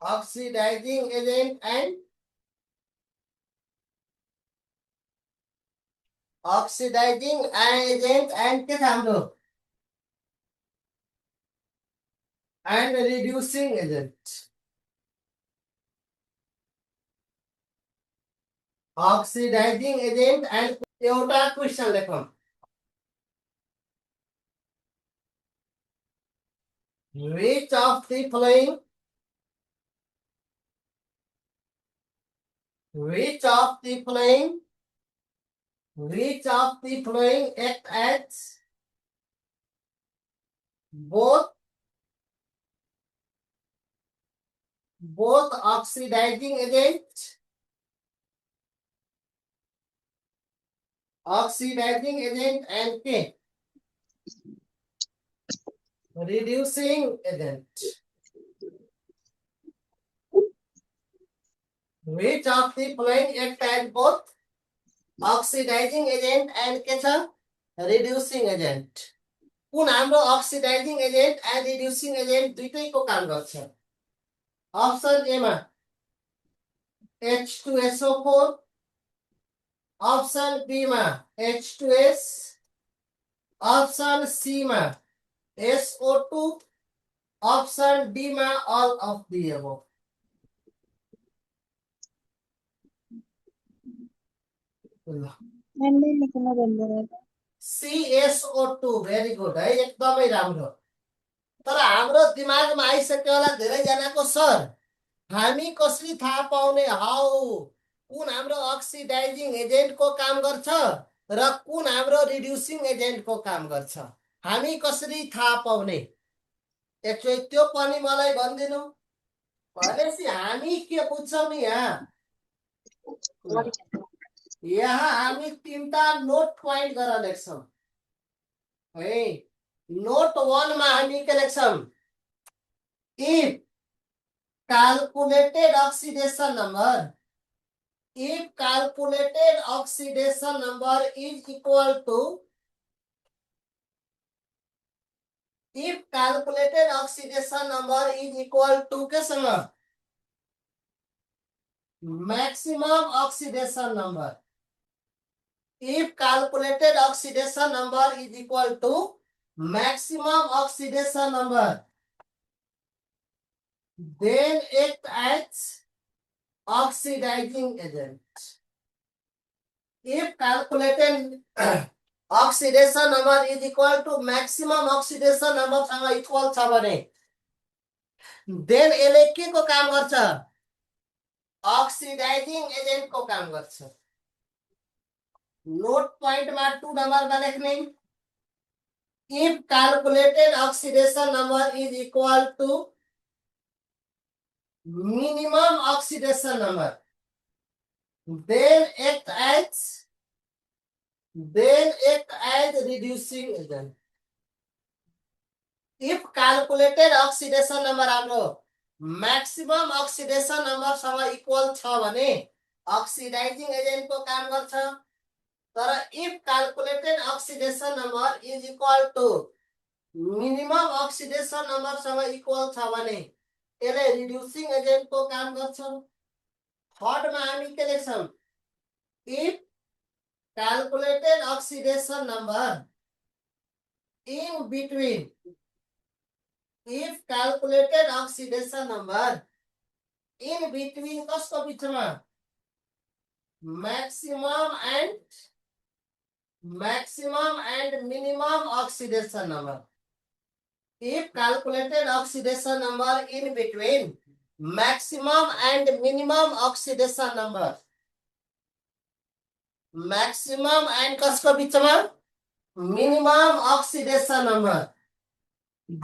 oxidizing agent and के छ हाम्रो and reducing agent. Oxidizing agent and एउटा question लेखौं. Which of the following act as both oxidizing agent and K reducing agent. Which of the following act as both oxidizing agent and के छ reducing agent. कुन हाम्रो oxidizing agent and reducing agent दुईटैको काम गर्छ. Option A मा H2SO4, option B मा H2S, option C मा SO2, option D मा all of the above. CSO2 very good है एकदमै राम्रो. तर हाम्रो दिमागमा आइसक्यो होला धेरै जनाको सर हामी कसरी थाहा पाउने हाउ कुन हाम्रो अक्सिडाइजिङ एजेन्टको काम गर्छ र कुन हाम्रो रिड्युसिङ एजेन्टको काम गर्छ हामी कसरी थाहा पाउने एकचोटि त्यो पनि मलाई भनिदिनु. भनेपछि हामी के बुझ्छौं नि यहाँ हामी तीनटा नोट पोइन्ट गरेर लेख्छौं है. नोट 1 मा हामी के लेख्छौं if calculated oxidation number is equal to के सँग maximum oxidation number. If calculated oxidation number is equal to maximum oxidation number, then act as oxidizing agent. If calculated oxidation number is equal to maximum oxidation number सँग equal छ भने then यसले के को काम गर्छ oxidizing agent को काम गर्छ. नोट पॉइंट मा 2 नंबर मा लेख्ने if calculated oxidation number is equal to minimum oxidation number, then act as reducing agent. If calculated oxidation number हाम्रो maximum oxidation number सँग इक्वल छ भने oxidizing agent को काम गर्छ. तर if calculated oxidation number is equal to minimum oxidation number सँग equal छ भने यसले reducing agent को काम गर्छ. थर्ड मा हामी के लेख्छौं if calculated oxidation number in between कसको बिचमा maximum and minimum oxidation number. If calculated oxidation number in between maximum and minimum oxidation number, maximum and कसको बिचमा minimum oxidation number,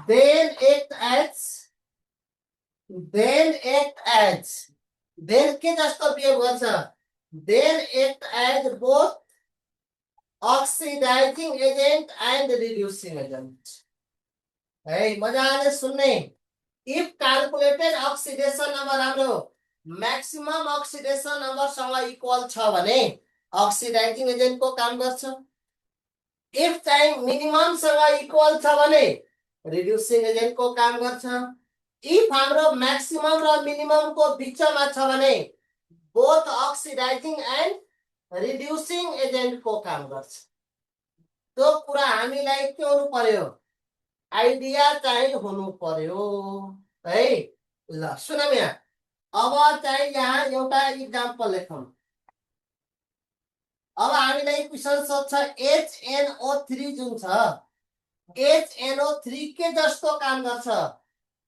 then act as then के जस्तो behave गर्छ then act as both oxidizing agent and reducing agent. है मजाले सुन्ने. if calculated oxidation number हाम्रो maximum oxidation number सँग इक्वल छ भने oxidizing agent को काम गर्छ. if चाहिँ minimum सँग इक्वल छ भने reducing agent को काम गर्छ. इफ हाम्रो मैक्सिमम र मिनिमम को बीचमा छ भने both oxidising and reducing agent को काम गर्छ। त्यो कुरा हामीलाई के हुनु पर्यो, आइडिया चाहिँ हुनु पर्यो है। ल सुनौँ यहाँ, अब चाहिँ यहाँ एउटा इक्जाम्पल लेखौँ। अब हामीलाई क्वेसन सोध्छ HNO3 जुन छ, HNO3 के जस्तो काम गर्छ,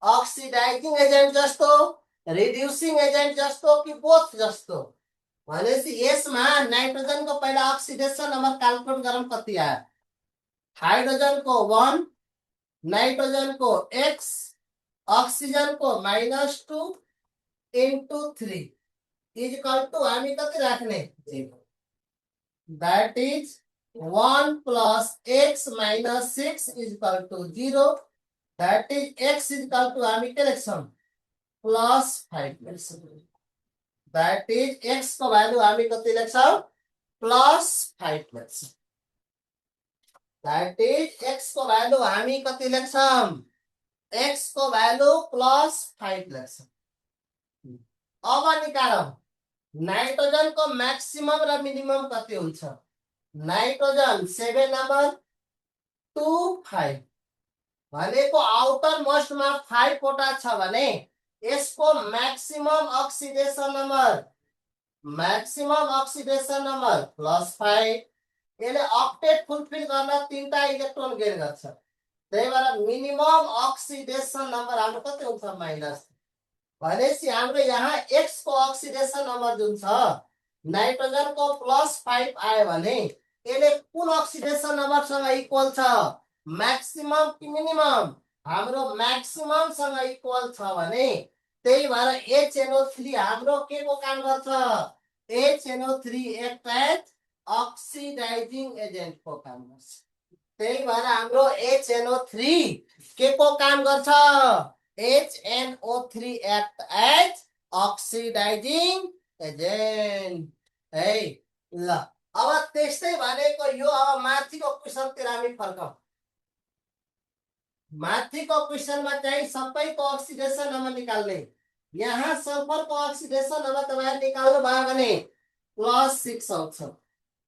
अक्सिडाइजिङ एजेन्ट जस्तो, रिड्युसिङ एजेन्ट जस्तो कि बोथ जस्तो। भनेपछि यसमा नाइट्रोजनको पहिला अक्सिडेसन नम्बर क्याल्कुलेट गरौँ, कति आयो। हाइड्रोजनको 1, नाइट्रोजनको x, अक्सिजनको -2 into 3 इक्वल टू हामी कति राख्ने, 0। That is 1 plus x minus 6 is equal to 0. That is x is equal to हामी के लेख्छौँ, +5 लेख्छौँ। That is x को भ्यालु हामी कति लेख्छौँ, +5 लेख्छौँ। That is x को भ्यालु हामी कति लेख्छौँ, x को भ्यालु +5 लेख्छौँ। अब निकालौँ नाइट्रोजन को मैक्सिमम र मिनिमम कति हुन्छ। नाइट्रोजन 7 नंबर 2 5 भनेको आउटर मोस्टमा 5 वटा छ भने यसको मैक्सिमम अक्सिडेसन नम्बर +5। यसले अक्टेट फुलफिल गर्न 3टा इलेक्ट्रोन गेन गर्छ, त्यही भएर मिनिमम अक्सिडेसन नम्बर हाम्रो कति हुन्छ, -। भनेपछि हाम्रो यहाँ x को अक्सिडेसन नम्बर जुन छ नाइट्रोजन को +5 आयो भने यसले कुन अक्सिडेसन नम्बरसँग इक्वल छ, मैक्सिमम कि मिनिमम, हाम्रो मैक्सिमम सँग इक्वल छ भने त्यही भएर HNO3 हाम्रो के को काम गर्छ, HNO3 act as oxidising agent को काम गर्छ। त्यही भएर हाम्रो HNO3 के को काम गर्छ, HNO3 act as oxidizing agent है। ल अब त्यस्तै भनेको यो, अब माथिको क्वेशनतिर हामी फर्कौं। माथिको क्वेशनमा चाहिँ सबैको अक्सिडेसन नम्बर निकाल्ने। यहाँ सल्फरको अक्सिडेसन नम्बर तपाईहरुले निकाल्नु भयो भने +6 आउँछ,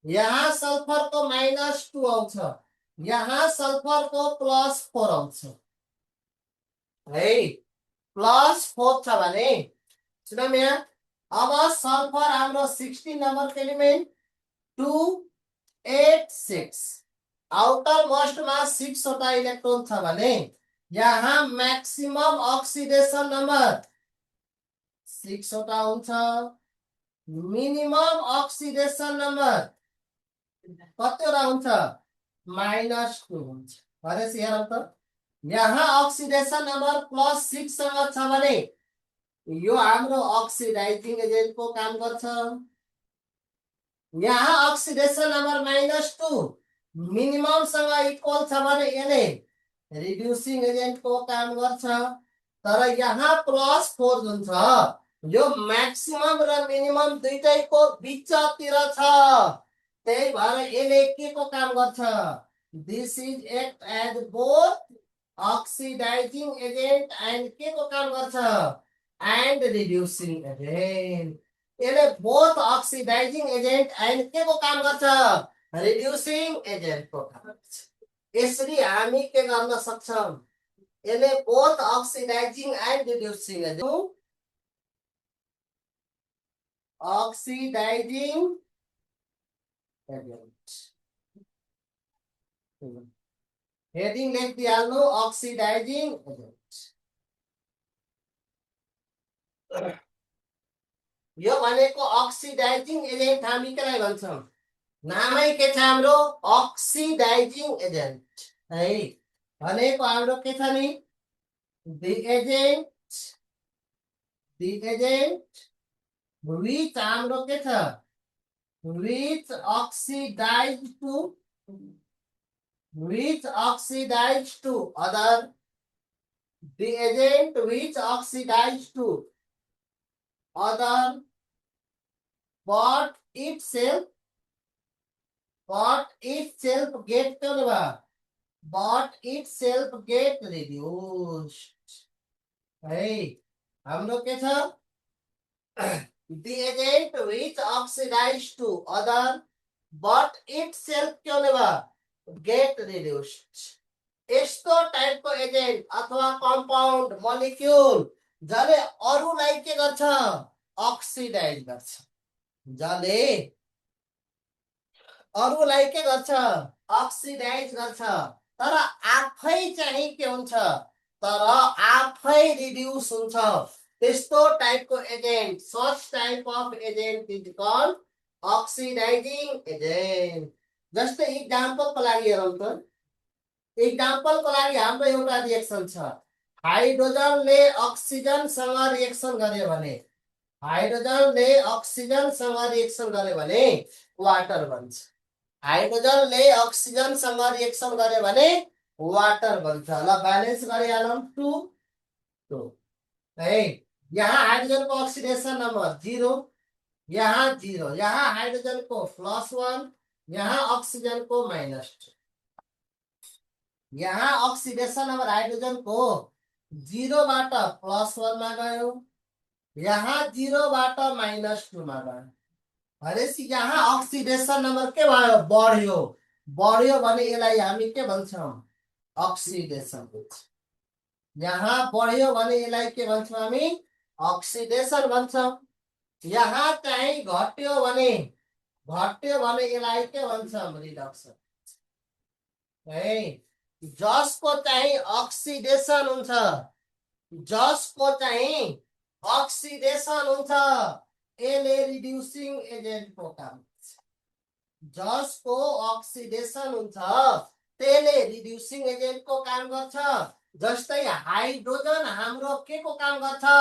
यहाँ सल्फरको -2 आउँछ, यहाँ सल्फरको +4 आउँछ है। +4 छ भने सुनौँ यहाँ, अब सल्फर हाम्रो 16 नम्बर एलिमेन्ट 2 8 6 आउटर मोस्टमा 6 वटा इलेक्ट्रोन छ भने यहाँ मैक्सिमम ऑक्सीडेशन नंबर 6 वटा हुन्छ, मिनिमम ऑक्सीडेशन नंबर कतिवटा हुन्छ -2 हुन्छ। भनेपछि हेरौँ त, यहाँ ऑक्सीडेशन नंबर +6 सँग छ भने यो हाम्रो ऑक्सिडाइजिङ एजेन्ट को काम गर्छ। यहाँ ऑक्सीडेशन नंबर -2 मिनिमम सँग इक्वल छ भने यसले रिड्युसिङ एजेन्ट को काम गर्छ। तर यहाँ +4 जुन छ यो मैक्सिमम र मिनिमम दुईटैको बीचतिर छ, त्यही भएर यसले के को काम गर्छ, this is act as both oxidising agent and के को काम गर्छ, एन्ड रिड्युसिङ एजेन्ट। यसले बोथ ऑक्सिडाइजिङ एजेन्ट एन्ड के को काम गर्छ, रिड्युसिङ एजेन्ट को काम गर्छ। यसरी हामी के गर्न सक्छौं, यसले both oxidising and reducing agent, oxidising agent heading लेखिदिहाल्नु, ऑक्सिडाइजिङ एजेन्ट। यो भनेको ऑक्सिडाइजिङ एजेन्ट हामी केलाई भन्छौं, नामै के छ हाम्रो ऑक्सिडाइजिङ एजेन्ट है। भनेको हाम्रो के छ नि, the agent which हाम्रो के छ, which oxidize to other, the agent which oxidize to other but itself get but itself get reduced है हाम्रो के छ the agent which oxidize to other but itself के हुने भयो get reduced यस्तो टाइपको एजेन्ट अथवा कम्पाउन्ड मोलिक्युल जसले अरूलाई के गर्छ अक्सिडाइज गर्छ जसले अरूलाई के गर्छ अक्सिडाइज गर्छ तर आफै चाहिँ के हुन्छ तर आफै रिड्युस हुन्छ त्यस्तो टाइपको agent such type of agent is called oxidising agent जस्तै इक्जाम्पलको लागि हेरौँ त इक्जाम्पलको लागि हाम्रो एउटा रिएक्सन छ हाइड्रोजनले अक्सिजनसँग रिएक्सन गर्यो भने हाइड्रोजनले अक्सिजनसँग रिएक्सन गर्यो भने वाटर बन्छ हाइड्रोजनले अक्सिजनसँग रिएक्सन गर्यो भने वाटर बन्छ ल ब्यालेन्स गरिहालौँ 2 2 है यहाँ हाइड्रोजनको अक्सिडेसन नम्बर 0 यहाँ 0 यहाँ हाइड्रोजनको +1 यहाँ अक्सिजनको -2 यहाँ अक्सिडेसन नम्बर हाइड्रोजनको 0 बाट +1 मा गयो यहाँ 0 बाट -2 मा गयो भनेपछि यहाँ अक्सिडेसन नम्बर के भयो बढ्यो बढ्यो भने यसलाई हामी के भन्छौँ अक्सिडेसन भन्छ यहाँ बढ्यो भने यसलाई के भन्छौँ हामी अक्सिडेसन भन्छौँ यहाँ चाहिँ घट्यो भने यसलाई के भन्छौँ रिडक्सन है जसको चाहिँ अक्सिडेसन हुन्छ जसको चाहिँ अक्सिडेसन हुन्छ यसले रिड्युसिङ एजेन्टको काम गर्छ जसको अक्सिडेसन हुन्छ त्यसले रिड्युसिङ एजेन्टको काम गर्छ जस्तै हाइड्रोजन हाम्रो के को काम गर्छ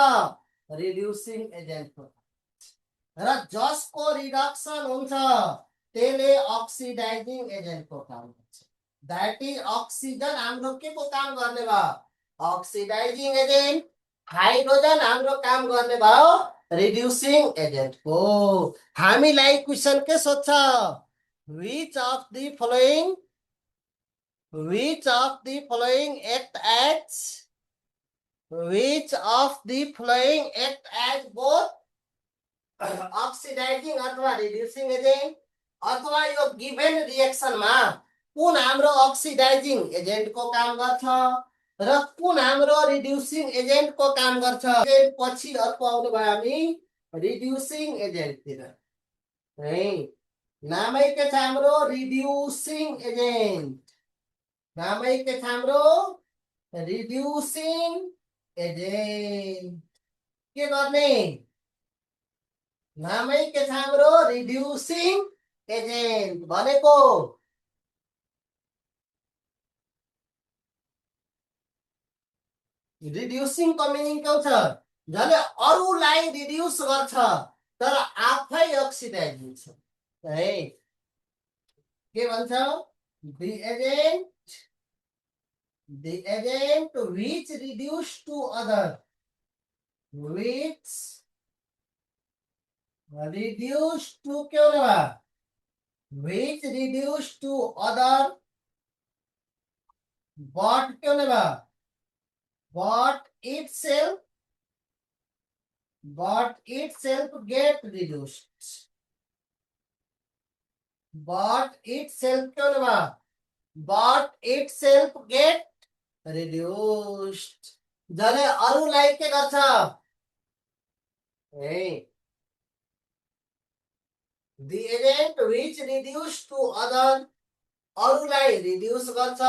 रिड्युसिङ एजेन्टको र जसको रिडक्सन हुन्छ त्यसले अक्सिडाइजिङ एजेन्टको काम गर्छ दैट इज अक्सिजन हाम्रो के को काम गर्ने भयो अक्सिडाइजिङ एजेन्ट हाइड्रोजन हाम्रो काम गर्ने भयो रिड्युसिङ एजेन्ट को हामीलाई क्वेशन के सोध्छ which of the following act as both oxidizing अथवा reducing एजेन्ट अथवा यो गिभन रिएक्सन मा कुन हाम्रो अक्सिडाइजिङ एजेन्ट को काम गर्छ र कुन हाम्रो रिड्युसिङ एजेन्ट को काम गर्छ पछि अर्को आउनु भयो हामी रिड्युसिङ एजेन्ट तिर है नामै के छ हाम्रो रिड्युसिङ एजेन्ट नामै के छ हाम्रो रिड्युसिङ एजेन्ट के गर्ने नामै के छ हाम्रो रिड्युसिङ एजेन्ट भनेको रिड्युसिङ को मिनिङ के छ जसले अरूलाई रिड्युस गर्छ तर आफै अक्सिडाइज हुन्छ है के भन्छ the agent which reduce to other which reduce to के हुने भयो which reduce to other but के हुने भयो but itself get reduced but itself के हुने भयो but itself get reduced जसले अरूलाई के गर्छ है the agent which reduce to other अरूलाई रिड्युस गर्छ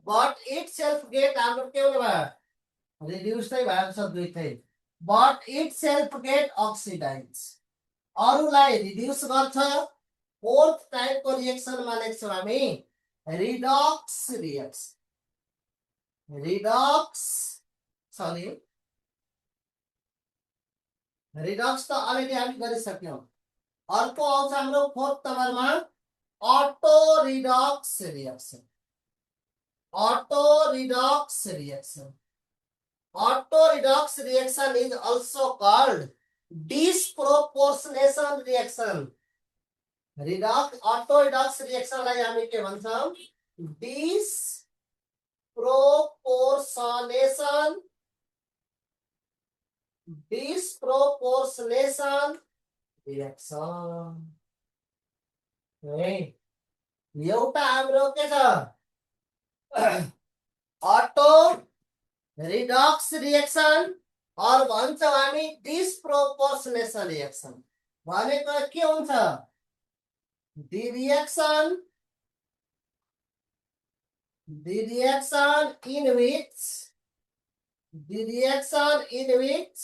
but itself get हाम्रो के हुने भयो रिड्युस चाहिँ भएको छ दुईटै but itself get oxidized अरूलाई रिड्युस गर्छ फोर्थ टाइप को रिएक्सन मा लेख्छौं हामी रिडक्स रिएक्सन रिडक्स त अलरेडी हामी गरिसक्यौं अर्को आउँछ हाम्रो फोर्थ नम्बरमा auto Redux reaction Auto redox reaction is also called disproportionation reaction. Auto redox reaction लाई हामी के भन्छौं डिस्प्रोपोर्सनेसन, डिस्प्रोपोर्सनेसन रिएक्सन है। एउटा हाम्रो के छ अटो रिडक्स रिएक्सन और भन्छौँ हामी डिस्प्रोपोर्सनेसन रिएक्सन। भनेको के हुन्छ the reaction in which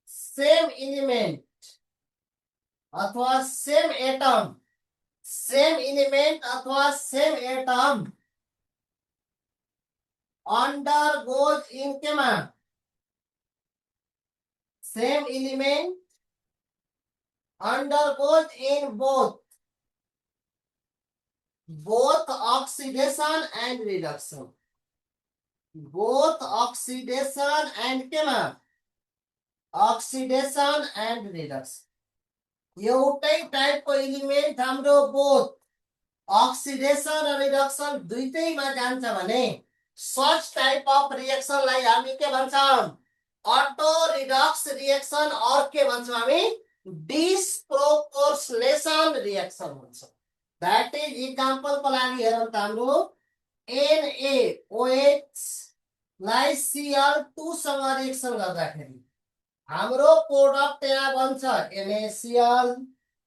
same element अथवा same element अथवा same atom undergoes in केमा same element undergoes in both oxidation and reduction, both oxidation and केमा oxidation and reduction। एउटै टाइपको एलिमेन्ट हाम्रो बोथ ऑक्सिडेशन र रिडक्सन दुईटैमा जान्छ भने सच टाइप अफ रिएक्सनलाई हामी के भन्छौं अटो रिडक्स रिएक्सन और के भन्छौं हामी डिस्प्रोपोर्सनेसन रिएक्सन भन्छौं। दैट इज एक्जाम्पल को लागि हेरौं त हाम्रो NaOH लाई Cl2 सँग रिएक्सन गर्दाखेरि हाम्रो प्रोडक्ट यहाँ बन्छ NaCl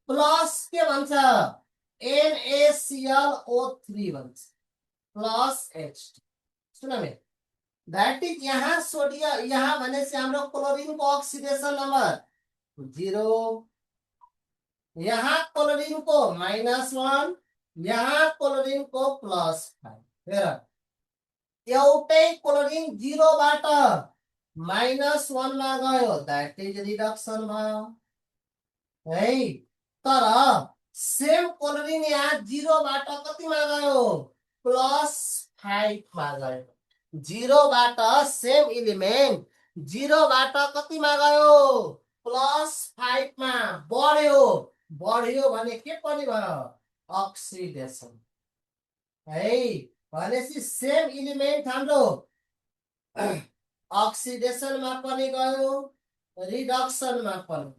प्लस के भन्छ NaClO3 भन्छ plus H2। Soon may that is यहाँ सोडियम यहाँ भनेपछि हाम्रो क्लोरिन को ऑक्सीडेशन नंबर 0, यहाँ क्लोरिन को -1, यहाँ क्लोरिन को +5। हेर एउटै क्लोरिन 0 बाट -1 मा गयो दैट इज रिडक्सन भयो है। तर सेम क्लोरिन यहाँ 0 बाट कतिमा गयो +5 मा गयो। 0 बाट सेम एलिमेंट 0 बाट कतिमा गयो +5 मा बढ्यो भने के पनि भयो ऑक्सीडेशन है। भनेपछि सेम एलिमेंट हाम्रो ऑक्सीडेशन में पनि गयो रिडक्शन में पनि।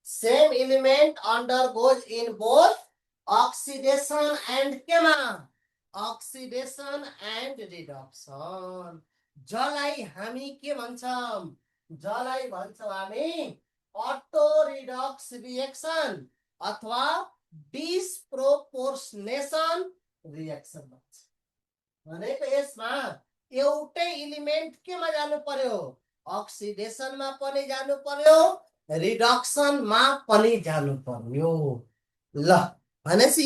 Same element undergoes in both oxidation and केमा ऑक्सीडेशन एंड रिडक्शन। जलाई हामी के भन्छौं जलाई भन्छौं हामी अटो रिडक्स रिएक्शन अथवा डिस्प्रोपोर्सनेसन रिएक्शन भन्छ। भनेको यसमा एउटै एलिमेंट केमा जानु पर्यो ऑक्सीडेशन मा पनि जानु पर्यो रिडक्शन मा पनि जानु पर्यो। ल भनेपछि